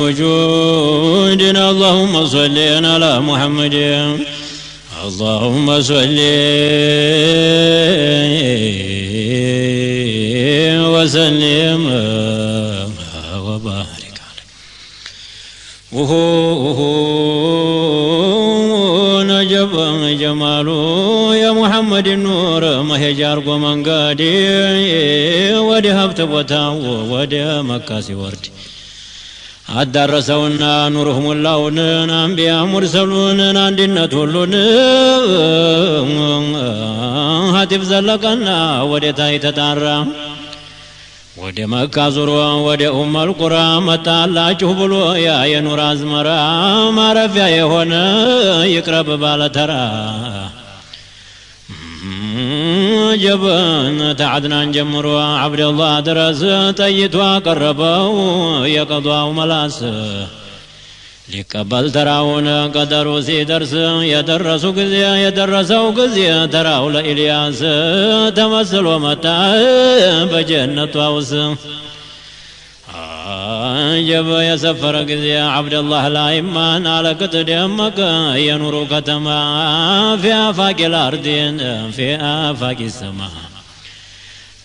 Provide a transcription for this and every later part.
وجودنا اللهم صل على محمد اللهم صل وسلم وبارك عليه نجب جماله يا محمد النور ما هجار من قادي ودهبت بوتاو ودي مكاسي وردي አዳረሰውና ኑሩህ ሙላውን አንቢያ ሙርሰሉን አንድነት ሁሉን ሀቲፍ ዘለቀና ወደታይ ተጣራ ወደ መካ ዙሮ ወደ ኡመል ቁራ መጣላችሁ ብሎ ያ የኑር አዝመራ ማረፊያ የሆነ ይቅረብ ባለተራ جبن تعدنا جمروا عبد الله درس طيتوا قربوا يقضوا ملاس لقبل تراون قدروا سي درس يدرسوا قزي تراو لإلياس تمثلوا متى بجنة ووس جب يسفر قزي عبد الله لا إيمان على قدر يمك ينور كتما في آفاق الأرض في آفاق السماء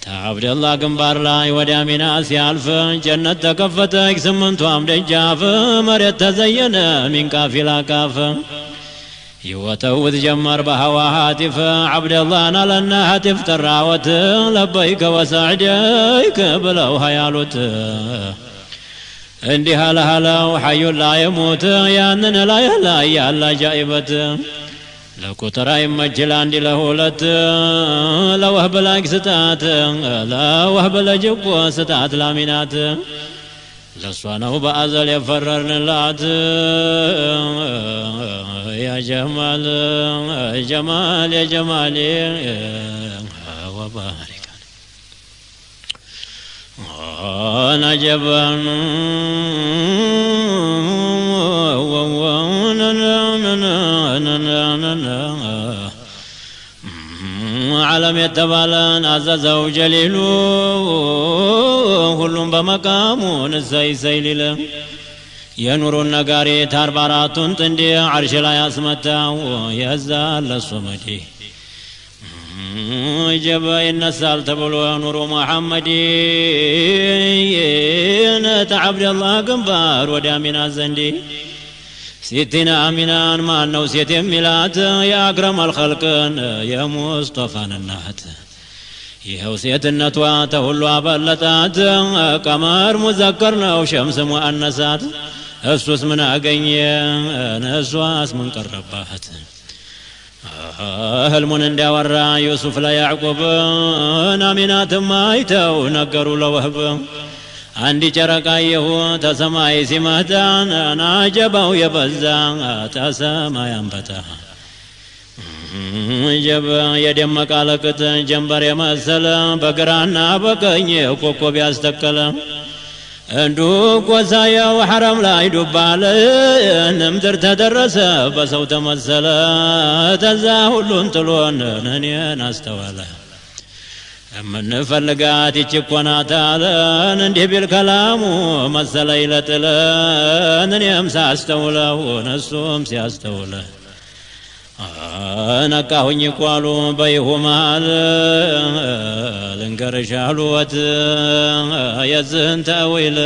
عبد الله قنبار لاي ودامنا سيالف جنة تكفتك سمنتو عمد الجاف مريت تزين من كافي لا كاف يوتوذ جمر بهوا هاتف عبد الله نالنا هاتف تراوت لبيك وسعديك بلو هيالوت እንዲህ አለሃለው ሐዩን ላ የሞት ያንን ላይ ላይ ያለ ጃኢበት ለቁጥር አይመችል አንድ ለሁለት ለወህብ ላክ ስጣት ለወህብ ለጅቆ ስጣት ላሚናት ለሷ ነው በአዘል የፈረርንላት ያ ጀማል ጀማል ያ ጀማል ወባሪክ نجبا علم يتبالن عززه جليلو كلهم بمقامون السيسيلل ينور النقاري تارباراتون تندي عرش لا يسمتاو يزال الصمدي جب إن سالت بلو نور محمد عبد الله قنبار ودامنا زندي ستنا أمينان ما أنه ستين ميلات يا أكرم الخلق يا مصطفى النهت يا وسيت النتوات هلو أبلتات قمر مذكرنا وشمس مؤنسات السوس من أقني نسواس من قربات ህልሙን እንዳወራ ዩሱፍ ለያዕቆብ ናሚናት ማይተው ነገሩ ለወህብ አንድ ጨረቃ የሁ ተሰማይ ሲመጣ ናጀባው የበዛ ተሰማይ አንበታ ጀብ የደመቀ ለቅጥ ጀንበር የመሰለ በግራና በቀኝ ኮከብ ያስተከለ እንዱ ቆሳየው ሐረም ላይ ዱባለ ንምድር ተደረሰ በሰው ተመሰለ ተዛ ሁሉን ጥሎን እኔን አስተዋለ ምንፈልጋት ይችኮናታለን እንዲህ ቢል ከላሙ መሰለ ይለጥለን እኔም ሳስተውለው እነሱም ሲያስተውለ ነቃሁኝ ቋሉ በይሁማል ልንገርሽ አልወት የዝህን ተዊል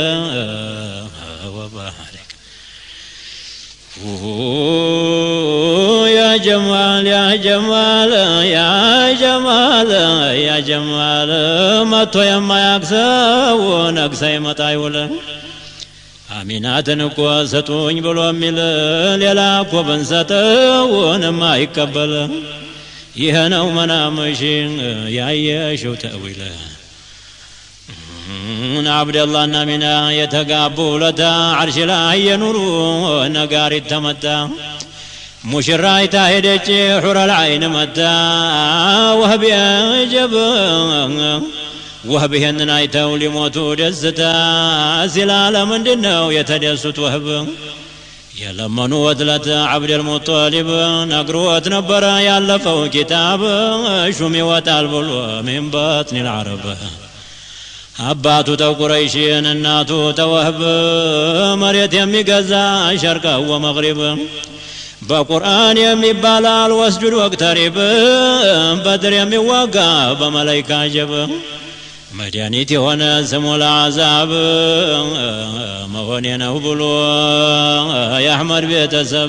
ወባሪክ ያ ጀማል ያ ጀማል ያ ጀማል ያ ጀማል መቶ የማያክሰው ነግሳ ይመጣ ይውል አሚናትን እኮ ሰጡኝ ብሎ የሚል ሌላ እኮ ብንሰጠውንም አይቀበል ይህ ነው መናምሽ ያየሽው ተዊለ አብደላህና ሚና የተጋቡ ለታ ዓርሽ ላይ የኑሩ ነጋሪት ተመታ ሙሽራይታ ሄደች ሑረል ዐይን መታ ወህብ የጀብ ወህብ ይህንን አይተው ሊሞቱ ደስታ ሲላለ ምንድነው የተደሱት ወህብ የለመኑ ወትለት ዓብደልሙጠሊብ ነግሮት ነበረ ያለፈው ኪታብ ሹም ይወጣል ብሎ ሚን በጥኒል ዓረብ አባቱ ተቁረይሽን እናቱ ተወህብ መሬት የሚገዛ ሸርቀ ወመግሪብ በቁርአን የሚባላል ወስጁድ ወቅተሪብ በድር የሚዋጋ በመላይካ ጀብ መድኃኒት የሆነ ስሙ ለአዛብ መሆኔ ነው ብሎ የአሕመድ ቤተሰብ